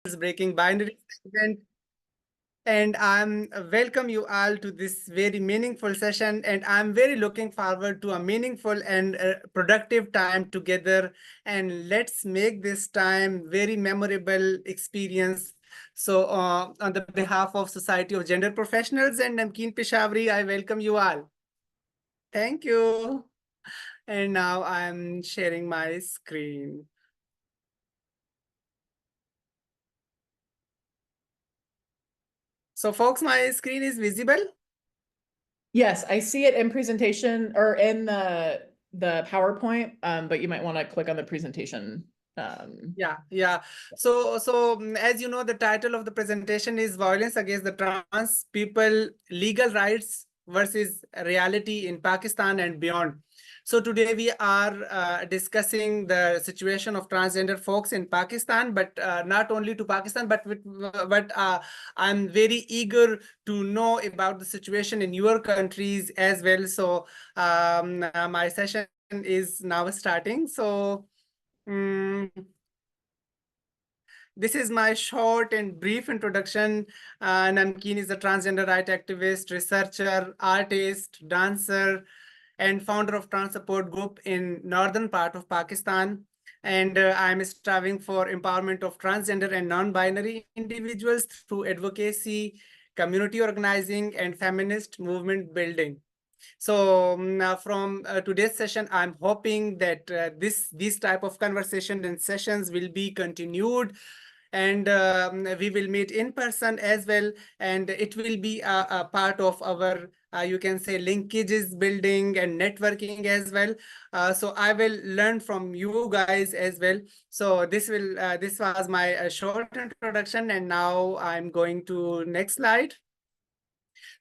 Breaking Binary segment, and I'm welcome you all to this very meaningful session. And I'm very looking forward to a meaningful and productive time together. And let's make this time very memorable experience. So, on the behalf of Society of Gender Professionals and Namkeen Peshawari, I welcome you all. Thank you. And now I'm sharing my screen. So, folks, my screen is visible. Yes, I see it in presentation or in the PowerPoint, but you might want to click on the presentation. Yeah. So as you know, the title of the presentation is Violence Against the Trans People, Legal Rights versus Reality in Pakistan and Beyond. So today we are discussing the situation of transgender folks in Pakistan, but not only to Pakistan, but I'm very eager to know about the situation in your countries as well. So my session is now starting. So. This is my short and brief introduction. Namkeen is a transgender right activist, researcher, artist, dancer, and founder of Trans Support Group in northern part of Pakistan. And I'm striving for empowerment of transgender and non-binary individuals through advocacy, community organizing, and feminist movement building. So now from today's session, I'm hoping that these type of conversation and sessions will be continued, and we will meet in person as well, and it will be a part of our you can say linkages building and networking as well. So I will learn from you guys as well. So this was my short introduction, and now I'm going to next slide.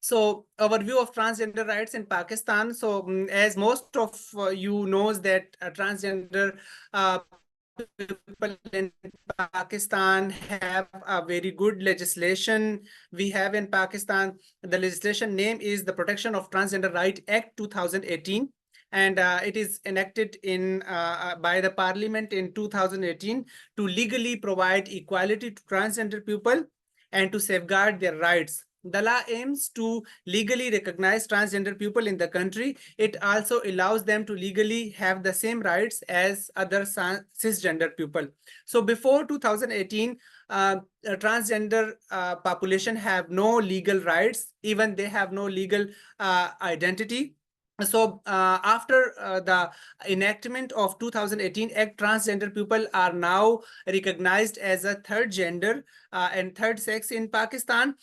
So overview of transgender rights in Pakistan. So as most of you knows that transgender people in Pakistan have a very good legislation. We have in Pakistan, the legislation name is the Protection of Transgender Right Act 2018. And it is enacted in by the parliament in 2018 to legally provide equality to transgender people and to safeguard their rights. The law aims to legally recognize transgender people in the country. It also allows them to legally have the same rights as other cisgender people. So before 2018, transgender population have no legal rights, even they have no legal identity. So after the enactment of 2018 Act, transgender people are now recognized as a third gender and third sex in Pakistan,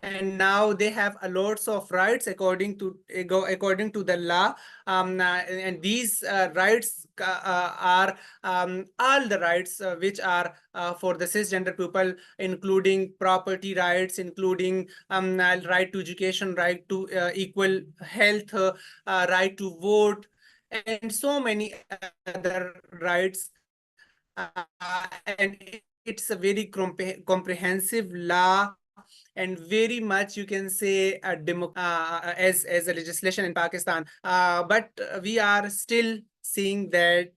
and now they have a lots of rights according to the law. And these rights are all the rights which are for the cisgender people, including property rights, including right to education, right to equal health, right to vote, and so many other rights. And it's a very comprehensive law, and very much you can say a as a legislation in Pakistan. But we are still seeing that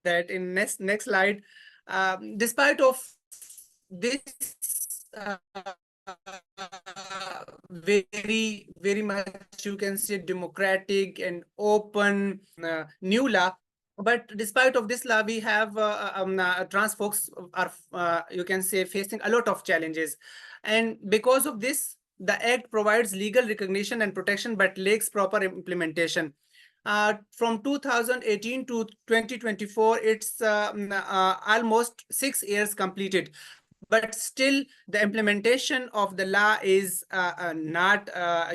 in next slide. Despite of this very much you can say democratic and open new law, but despite of this law, we have trans folks are you can say facing a lot of challenges, and because of this, the act provides legal recognition and protection but lacks proper implementation. From 2018 to 2024, it's almost 6 years completed, but still the implementation of the law is not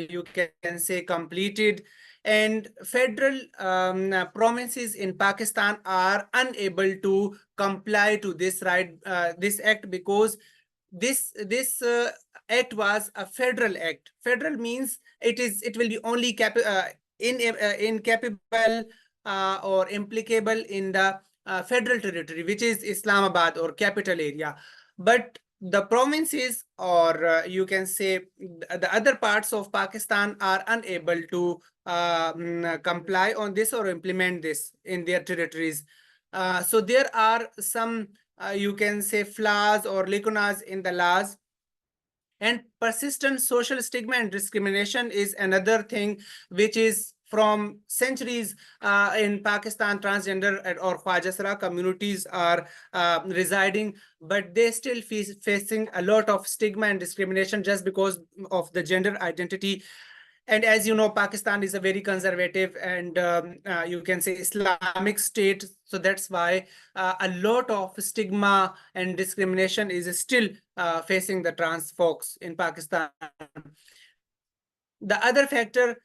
you can say completed, and federal provinces in Pakistan are unable to comply to this this act, because this act was a federal act. Federal means it will be only incapable or implicable in the federal territory, which is Islamabad or capital area. But the provinces, or you can say the other parts of Pakistan, are unable to comply on this or implement this in their territories. So there are some you can say, flaws or lacunas in the laws. And persistent social stigma and discrimination is another thing which is from centuries. In Pakistan, transgender or Khwajasra communities are residing, but they still facing a lot of stigma and discrimination just because of the gender identity. And as you know, Pakistan is a very conservative and you can say Islamic state. So that's why a lot of stigma and discrimination is still facing the trans folks in Pakistan. The other factor,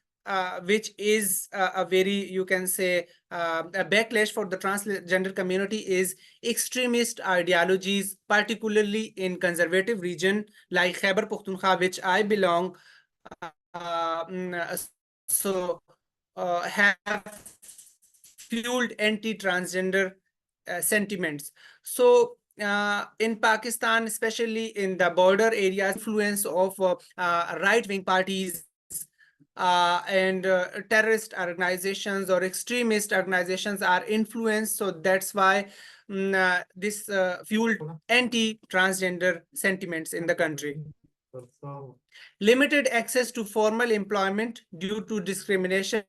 which is a very, you can say, a backlash for the transgender community, is extremist ideologies, particularly in conservative region like Khyber Pakhtunkhwa, which I belong. So have fueled anti-transgender sentiments. So in Pakistan, especially in the border areas, influence of right-wing parties and terrorist organizations or extremist organizations are influenced. So that's why this fueled anti-transgender sentiments in the country. Limited access to formal employment due to discrimination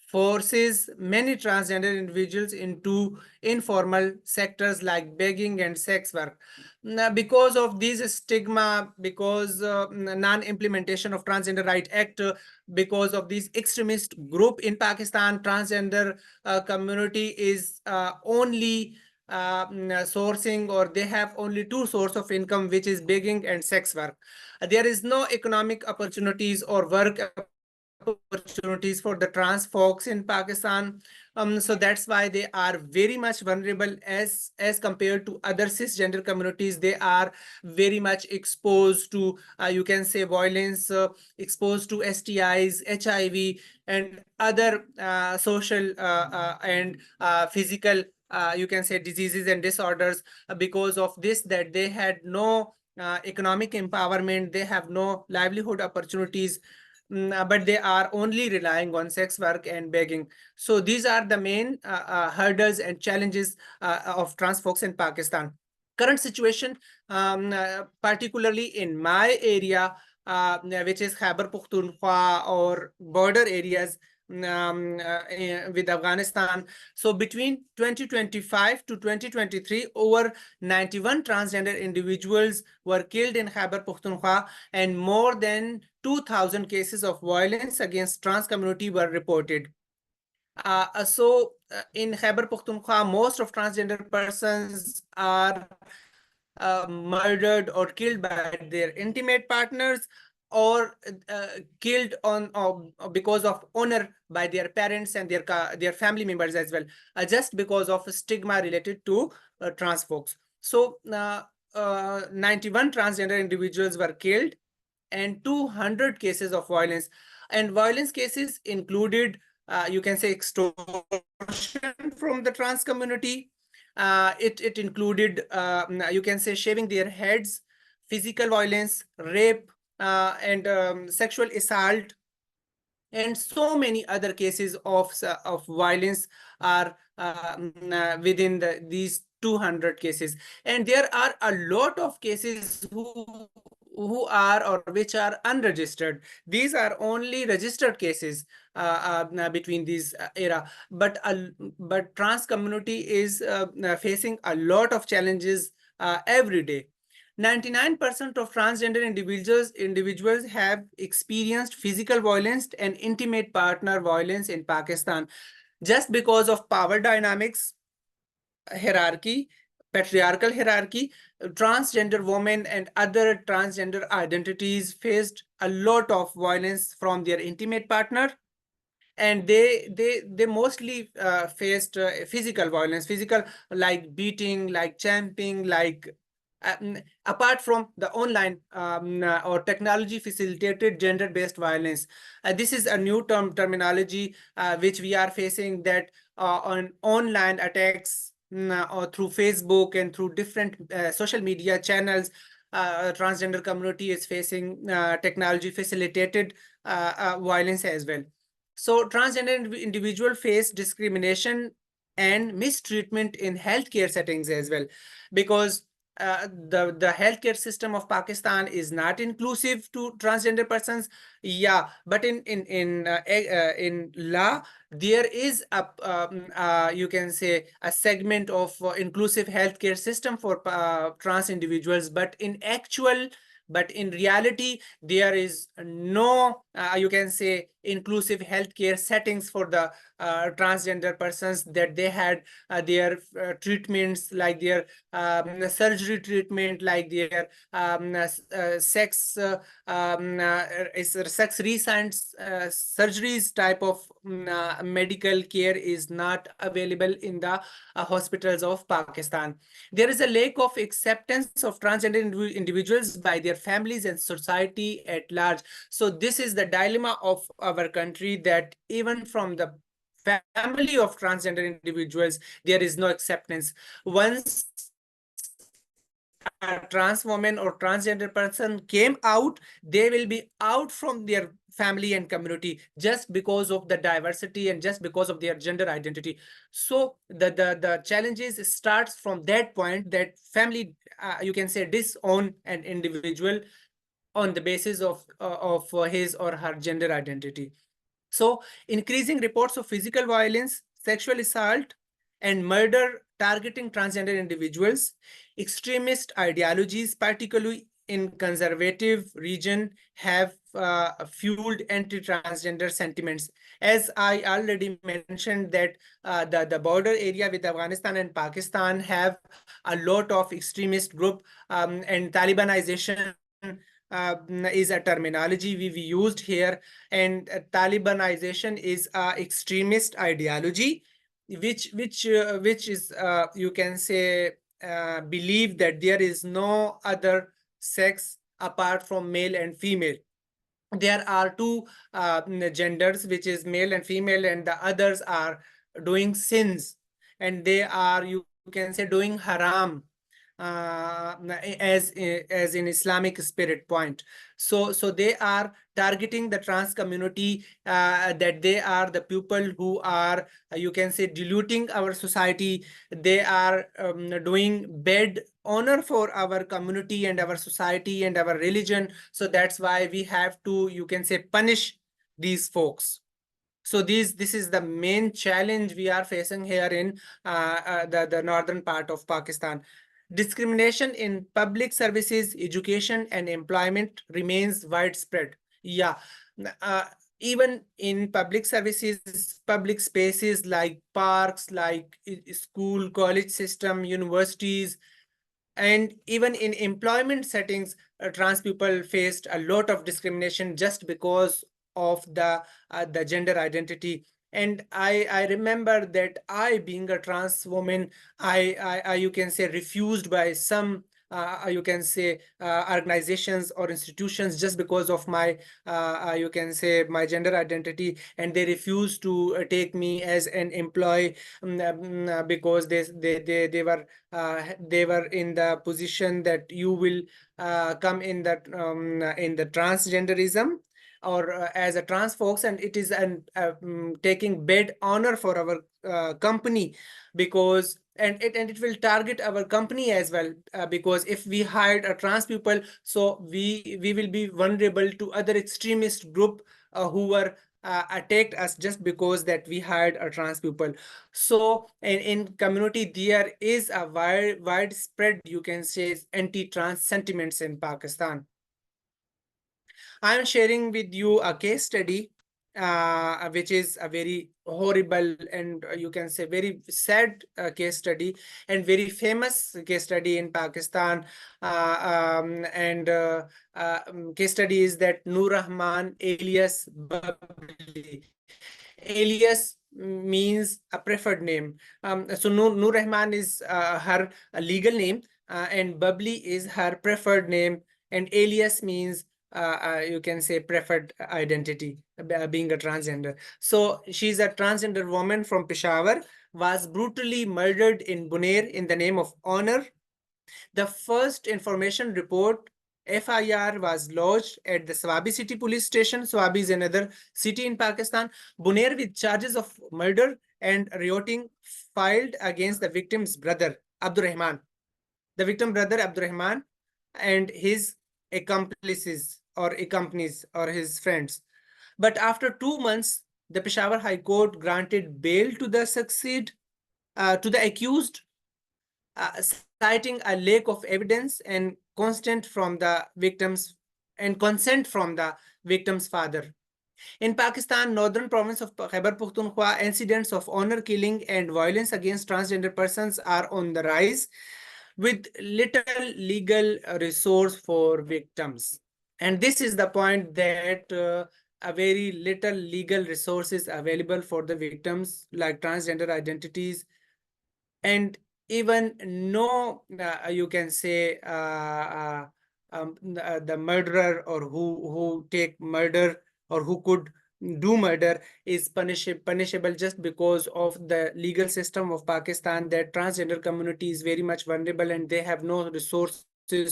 forces many transgender individuals into informal sectors like begging and sex work. Now, because of these stigma, because non-implementation of Transgender Right Act, because of these extremist group in Pakistan, transgender community is only sourcing, or they have only two sources of income, which is begging and sex work. There is no economic opportunities or work opportunities for the trans folks in Pakistan. So that's why they are very much vulnerable as compared to other cisgender communities. They are very much exposed to, you can say, violence, exposed to STIs, HIV, and other social and physical, you can say, diseases and disorders. Because of this, that they had no economic empowerment, they have no livelihood opportunities, but they are only relying on sex work and begging. So these are the main hurdles and challenges of trans folks in Pakistan. Current situation, particularly in my area, which is Khyber Pakhtunkhwa or border areas with Afghanistan. So between 2025 to 2023, over 91 transgender individuals were killed in Khyber Pakhtunkhwa, and more than 2,000 cases of violence against trans community were reported. In Khyber Pakhtunkhwa, most of transgender persons are murdered or killed by their intimate partners, or killed on because of honor by their parents and their family members as well, just because of stigma related to trans folks. So 91 transgender individuals were killed and 200 cases of violence. And violence cases included, you can say, extortion from the trans community. It included, you can say, shaving their heads, physical violence, rape, and sexual assault, and so many other cases of violence are within these 200 cases. And there are a lot of cases who are or which are unregistered. These are only registered cases between these era, but trans community is facing a lot of challenges every day. 99% of transgender individuals have experienced physical violence and intimate partner violence in Pakistan, just because of power dynamics, hierarchy, patriarchal hierarchy. Transgender women and other transgender identities faced a lot of violence from their intimate partner, and they mostly faced physical violence, physical, like beating, like champing, like apart from the online or technology facilitated gender-based violence. This is a new terminology which we are facing, that on online attacks or through Facebook and through different social media channels, transgender community is facing technology facilitated violence as well. So transgender individual face discrimination and mistreatment in healthcare settings as well, because the healthcare system of Pakistan is not inclusive to transgender persons. Yeah, but in law there is a you can say a segment of inclusive healthcare system for trans individuals, but in reality there is no you can say inclusive healthcare settings for the transgender persons, that they had their treatments, like their surgery treatment, like their sex sex recent surgeries type of medical care is not available in the hospitals of Pakistan. There is a lack of acceptance of transgender individuals by their families and society at large. So this is the dilemma of our country, that even from the family of transgender individuals there is no acceptance. Once a trans woman or transgender person came out, they will be out from their family and community just because of the diversity and just because of their gender identity. So the challenges starts from that point, that family you can say disown an individual on the basis of his or her gender identity. So increasing reports of physical violence, sexual assault, and murder targeting transgender individuals, extremist ideologies, particularly in conservative region, have fueled anti-transgender sentiments. As I already mentioned, that the border area with Afghanistan and Pakistan have a lot of extremist group, and Talibanization is a terminology we used here, and Talibanization is a extremist ideology, which is you can say believe that there is no other sex apart from male and female. There are two genders, which is male and female, and the others are doing sins, and they are, you can say, doing haram, as in Islamic spirit point. So they are targeting the trans community, that they are the people who are you can say diluting our society. They are doing bad honor for our community and our society and our religion. So that's why we have to, you can say, punish these folks. So this is the main challenge we are facing here in the northern part of Pakistan. Discrimination in public services, education, and employment remains widespread. Yeah, uh, even in public services, public spaces like parks, like school, college system, universities, and even in employment settings, trans people faced a lot of discrimination just because of the gender identity. And I remember that I, being a trans woman, I you can say refused by some you can say organizations or institutions just because of my you can say my gender identity, and they refused to take me as an employee, because they were in the position that you will come in the transgenderism, or as a trans folks, and it is an taking bad honor for our company, because and it will target our company as well, because if we hired a trans people, so we will be vulnerable to other extremist group who were attacked us just because that we hired a trans people. So in community there is a widespread, you can say, anti-trans sentiments in Pakistan. I am sharing with you a case study, which is a very horrible and you can say very sad case study, and very famous case study in Pakistan. And case study is that Nur Rahman alias Babli. Alias means a preferred name. So Nur Rahman is her legal name, and Babli is her preferred name, and alias means you can say preferred identity, being a transgender. So she's a transgender woman from Peshawar, was brutally murdered in Bunair in the name of honor. The first information report, FIR, was lodged at the Swabi City Police Station. Swabi is another city in Pakistan. Bunair, with charges of murder and rioting filed against the victim's brother, Abdurrahman. The victim brother, Abdurrahman, and his accomplices or accompanies or his friends. But after 2 months, the Peshawar High Court granted bail to the accused, citing a lack of evidence and consent from the victim's father. In Pakistan, northern province of Khyber Pakhtunkhwa, incidents of honor killing and violence against transgender persons are on the rise, with little legal resource for victims. And this is the point that a very little legal resources available for the victims, like transgender identities, and even no, you can say, the murderer or who take murder or who could do murder is punishable just because of the legal system of Pakistan, that transgender community is very much vulnerable and they have no resources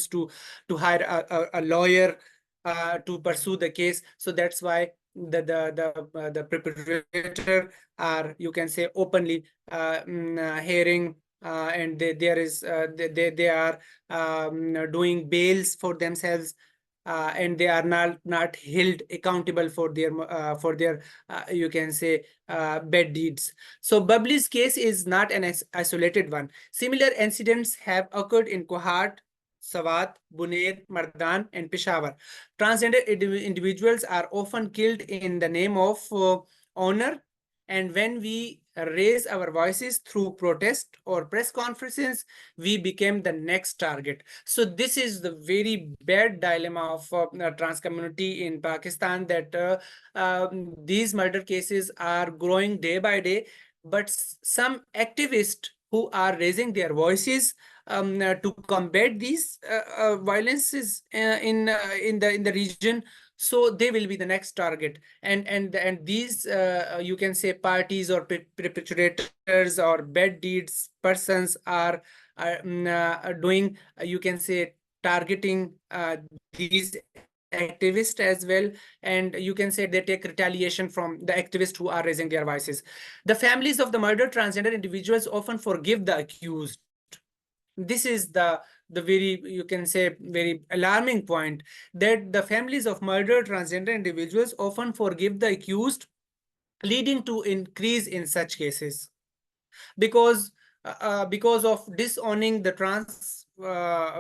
to hire a lawyer to pursue the case. So that's why the perpetrator are, you can say, openly hearing, and they are doing bails for themselves, and they are not held accountable for their you can say bad deeds. So Bubbly's case is not an isolated one. Similar incidents have occurred in Kohat, Sawat, Buner, Mardan, and Peshawar. Transgender individuals are often killed in the name of honor, and when we raise our voices through protest or press conferences, we became the next target. So this is the very bad dilemma of trans community in Pakistan, that these murder cases are growing day by day, but some activists who are raising their voices to combat these violences in the region, so they will be the next target. And these you can say parties or perpetrators or bad deeds persons are doing, you can say, targeting these activists as well, and you can say they take retaliation from the activists who are raising their voices. The families of the murdered transgender individuals often forgive the accused. This is the very, you can say, very alarming point, that the families of murdered transgender individuals often forgive the accused, leading to increase in such cases, because of disowning the trans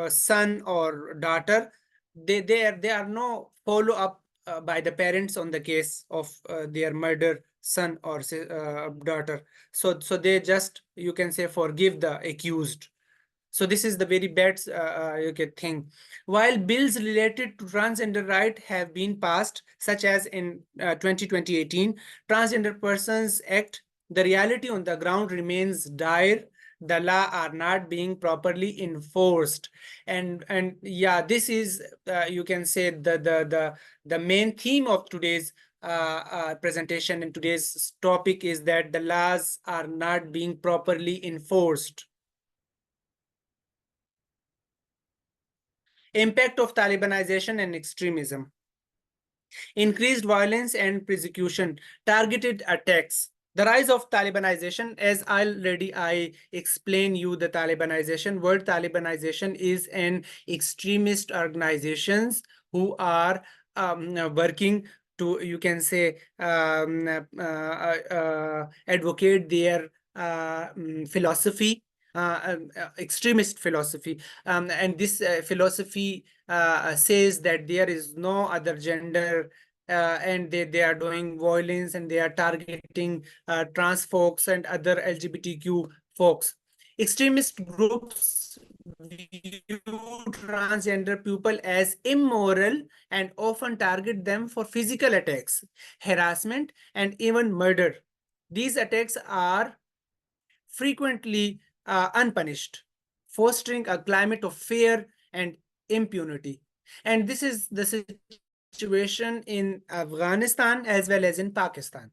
son or daughter. They are no follow up by the parents on the case of their murdered son or daughter. So they just, you can say, forgive the accused. So this is the very bad you can thing. While bills related to transgender right have been passed, such as in 2018 Transgender Persons Act, the reality on the ground remains dire. The law are not being properly enforced, and yeah, this is you can say the main theme of today's presentation and today's topic is that the laws are not being properly enforced. Impact of Talibanization and extremism. Increased violence and persecution, targeted attacks. The rise of Talibanization, as I explained you the Talibanization. Word Talibanization is an extremist organizations who are working to, you can say, advocate their philosophy, extremist philosophy, and this philosophy says that there is no other gender, and they are doing violence and they are targeting trans folks and other LGBTQ folks. Extremist groups view transgender people as immoral and often target them for physical attacks, harassment, and even murder. These attacks are frequently unpunished, fostering a climate of fear and impunity. And this is the situation in Afghanistan as well as in Pakistan.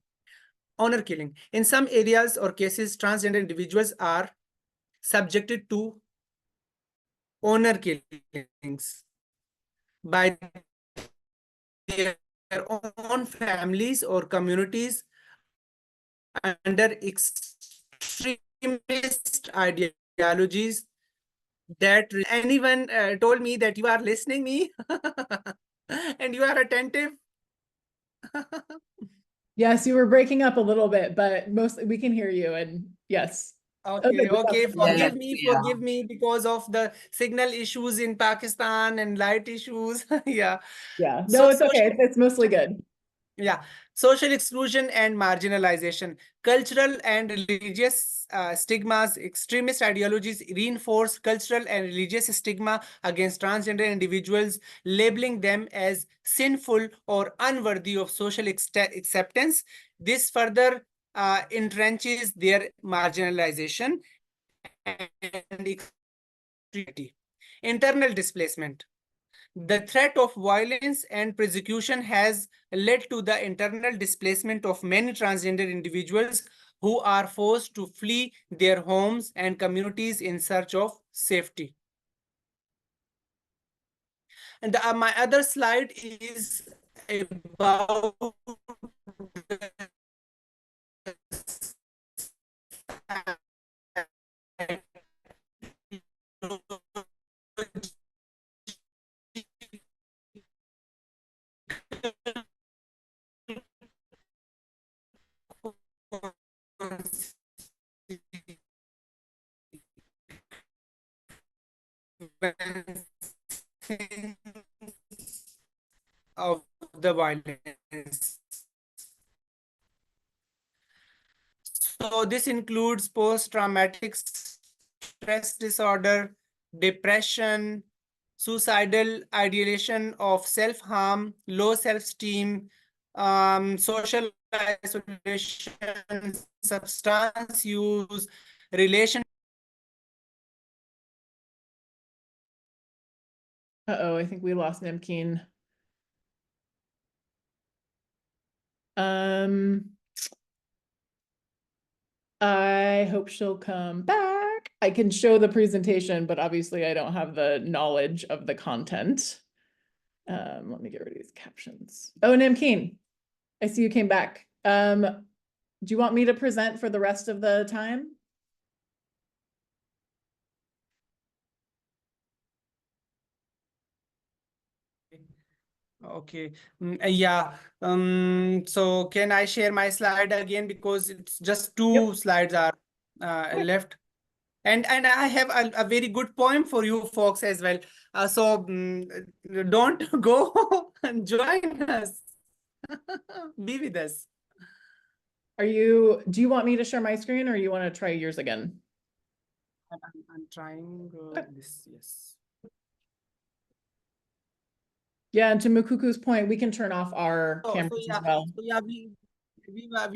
Honor killing. In some areas or cases, transgender individuals are subjected to honor killings by their own families or communities under extremist extremist ideologies that anyone told me that you are listening me and you are attentive. Yes, you were breaking up a little bit, but mostly we can hear you, and yes. Okay, okay, Yes, forgive me because of the signal issues in Pakistan and light issues. Yeah. Yeah, So no, it's okay. social, It's mostly good. yeah, social exclusion and marginalization, cultural and religious stigmas, extremist ideologies reinforce cultural and religious stigma against transgender individuals, labeling them as sinful or unworthy of social acceptance. This further entrenches their marginalization and extremity. Internal displacement. The threat of violence and persecution has led to the internal displacement of many transgender individuals who are forced to flee their homes and communities in search of safety. And my other slide is about of the violence. So this includes post-traumatic stress disorder, depression, suicidal ideation of self-harm, low self-esteem, social isolation, substance use, relation. Uh-oh, I think we lost Namkeen. I hope she'll come back. I can show the presentation, but obviously I don't have the knowledge of the content. Let me get rid of these captions. Oh, Namkeen, I see you came back. Do you want me to present for the rest of the time? Okay. Yeah. So can I share my slide again because it's just two slides are left. And I have a very good poem for you folks as well. Don't go and join us. Be with us. Do you want me to share my screen or you want to try yours again? I'm trying this, yes. Yeah, and to Mukuku's point, we can turn off our cameras as well. So yeah, we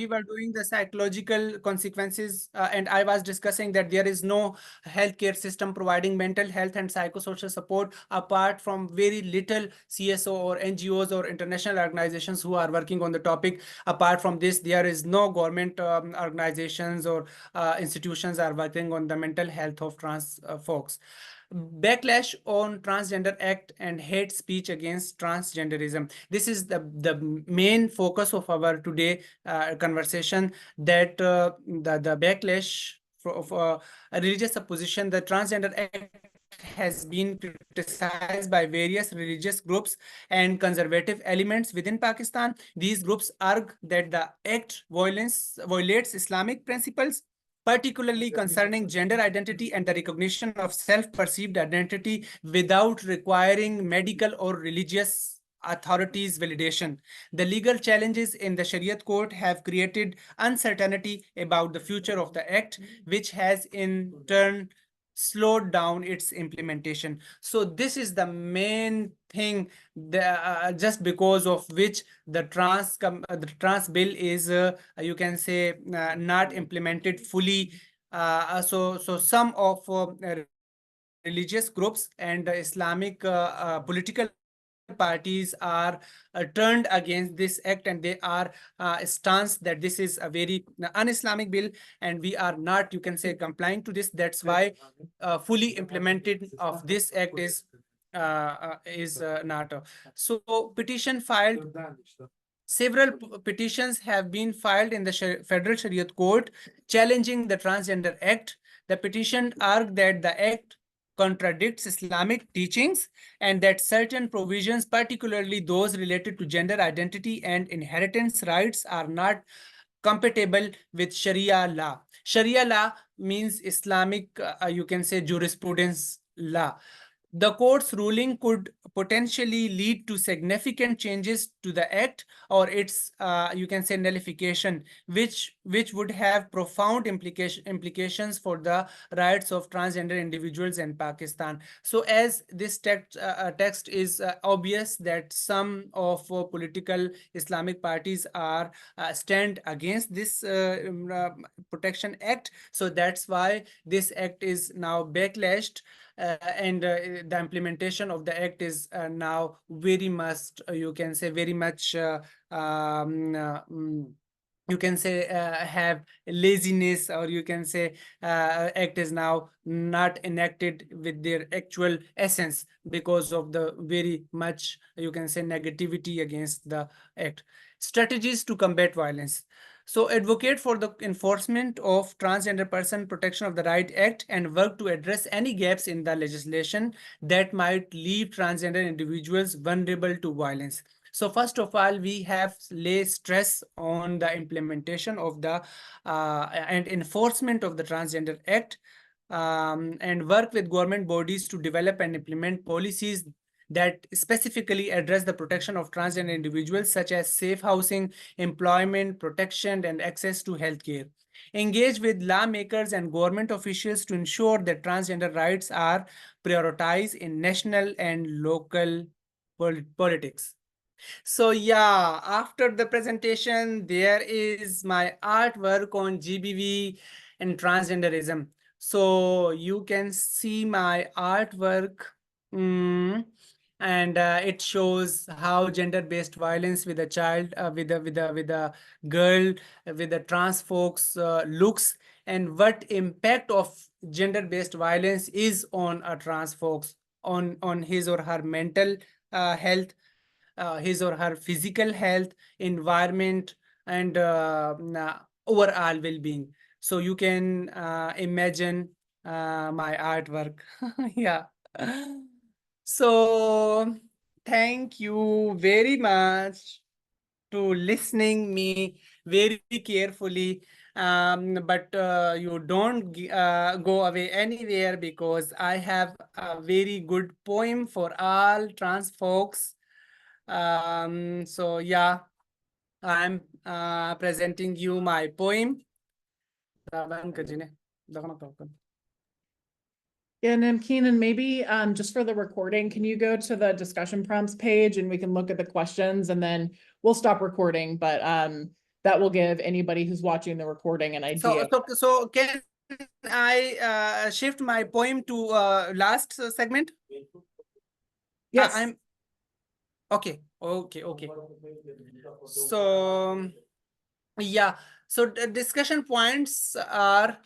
were doing the psychological consequences, and I was discussing that there is no healthcare system providing mental health and psychosocial support apart from very little CSO or NGOs or international organizations who are working on the topic. Apart from this, there is no government organizations or institutions are working on the mental health of trans folks. Backlash on Transgender Act and hate speech against transgenderism. This is the main focus of our today conversation, that the backlash of a religious opposition. The Transgender Act has been criticized by various religious groups and conservative elements within Pakistan. These groups argue that the act violates Islamic principles, particularly concerning gender identity and the recognition of self-perceived identity without requiring medical or religious authorities' validation. The legal challenges in the Shariat court have created uncertainty about the future of the act, which has in turn slowed down its implementation. So this is the main thing, just because of which the trans bill is you can say not implemented fully. So some of religious groups and Islamic political parties are turned against this act, and they are stance that this is a very un-Islamic bill and we are not, you can say, complying to this. That's why fully implemented of this act is not. So petition filed Several petitions have been filed in the Federal Shariat Court challenging the Transgender Act. The petition argued that the act contradicts Islamic teachings and that certain provisions, particularly those related to gender identity and inheritance rights, are not compatible with Sharia law. Sharia law means Islamic, you can say, jurisprudence law. The court's ruling could potentially lead to significant changes to the act or its, you can say, nullification, which would have profound implications for the rights of transgender individuals in Pakistan. So as this text is obvious that some of political Islamic parties are stand against this Protection Act. So that's why this act is now backlashed. And the implementation of the act is now very much, you can say, very much, you can say, have laziness, or you can say act is now not enacted with their actual essence because of the very much, you can say, negativity against the act. Strategies to combat violence. So advocate for the enforcement of Transgender Person Protection of the Right Act and work to address any gaps in the legislation that might leave transgender individuals vulnerable to violence. So first of all, we have lay stress on the implementation of the and enforcement of the Transgender Act, and work with government bodies to develop and implement policies that specifically address the protection of transgender individuals, such as safe housing, employment, protection, and access to healthcare. Engage with lawmakers and government officials to ensure that transgender rights are prioritized in national and local politics. So yeah, after the presentation, there is my artwork on GBV and transgenderism. So you can see my artwork. Mm, and it shows how gender-based violence with a child, with a girl, with the trans folks looks, and what impact of gender-based violence is on a trans folks, on his or her mental health, his or her physical health, environment, and overall well-being. So you can imagine my artwork. Yeah. So thank you very much to listening me very carefully. But you don't go away anywhere, because I have a very good poem for all trans folks. So yeah, I'm presenting you my poem. Yeah, Namkeen, and maybe just for the recording, can you go to the discussion prompts page and we can look at the questions, and then we'll stop recording, but that will give anybody who's watching the recording an idea. So can I shift my poem to last segment? Yes. I'm okay. So yeah, so the discussion points are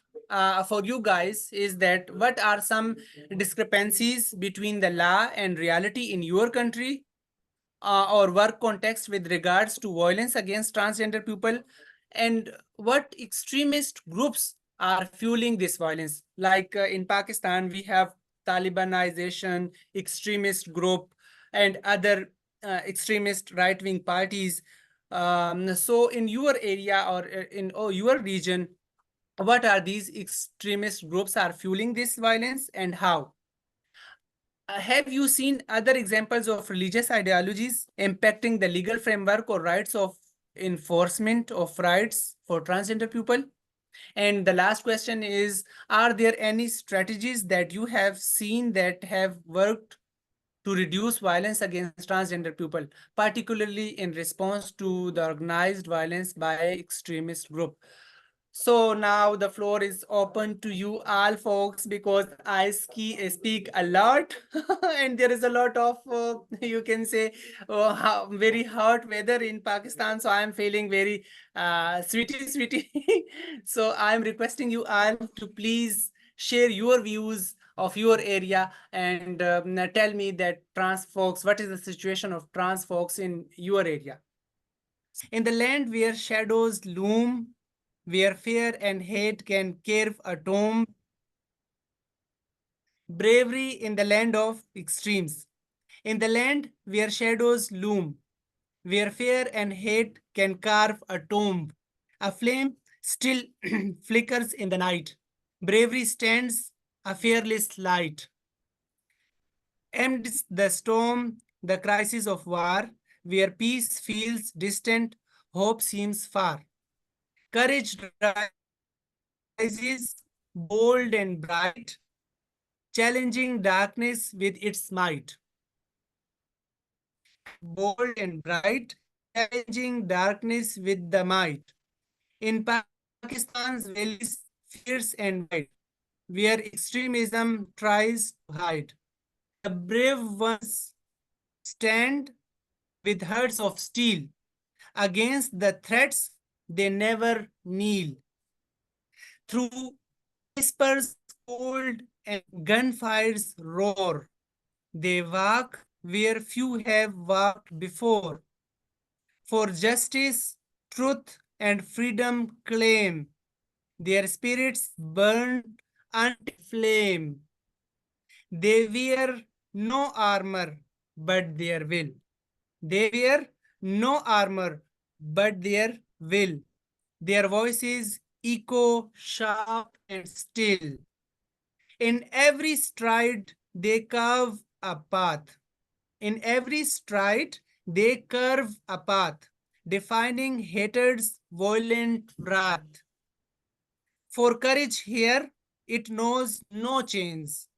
for you guys is that what are some discrepancies between the law and reality in your country or work context with regards to violence against transgender people, and what extremist groups are fueling this violence. Like in Pakistan, we have Talibanization, extremist group, and other extremist right-wing parties. So in your area or in your region, what are these extremist groups are fueling this violence, and how? Have you seen other examples of religious ideologies impacting the legal framework or rights of enforcement of rights for transgender people? And the last question is, are there any strategies that you have seen that have worked to reduce violence against transgender people, particularly in response to the organized violence by extremist group? So now the floor is open to you all folks, because I speak a lot and there is a lot of, you can say, very hot weather in Pakistan. So I'm feeling very sweetie. So I'm requesting you all to please share your views of your area and tell me that trans folks, what is the situation of trans folks in your area? In the land where shadows loom, where fear and hate can carve a tomb, bravery in the land of extremes. In the land where shadows loom, where fear and hate can carve a tomb, a flame still flickers in the night. Bravery stands, a fearless light. Amidst the storm, the crisis of war, where peace feels distant, hope seems far. Courage rises bold and bright, challenging darkness with its might. Bold and bright, challenging darkness with the might. In Pakistan's valleys, fierce and wide, where extremism tries to hide, the brave ones stand with hearts of steel. Against the threats, they never kneel. Through whispers cold and gunfires roar, they walk where few have walked before. For justice, truth, and freedom claim, their spirits burn until flame. They wear no armor but their will. They wear no armor but their will. Their voices echo sharp and still. In every stride, they carve a path. In every stride, they curve a path, defining hatred's violent wrath. For courage here, it knows no chains.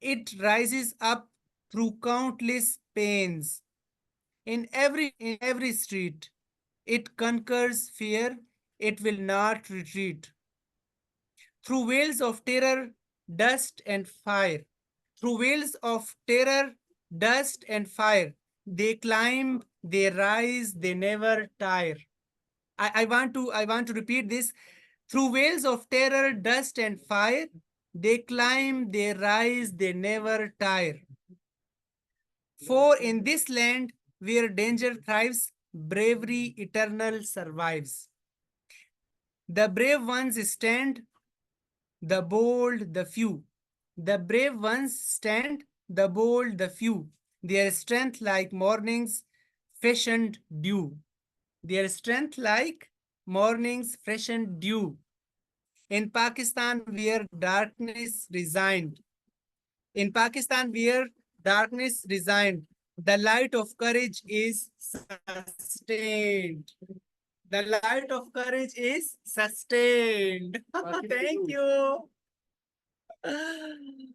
It rises up through countless pains. In every street, it conquers fear. It will not retreat. Through veils of terror, dust and fire. Through veils of terror, dust and fire. They climb, they rise, they never tire. I want to repeat this. Through veils of terror, dust and fire, they climb, they rise, they never tire. For in this land where danger thrives, bravery eternal survives. The brave ones stand, the bold, the few. The brave ones stand, the bold, the few. Their strength like morning's freshened dew. Their strength like morning's freshened dew. In Pakistan, where darkness resigned. In Pakistan, where darkness resigned, the light of courage is sustained. The light of courage is sustained. Thank you.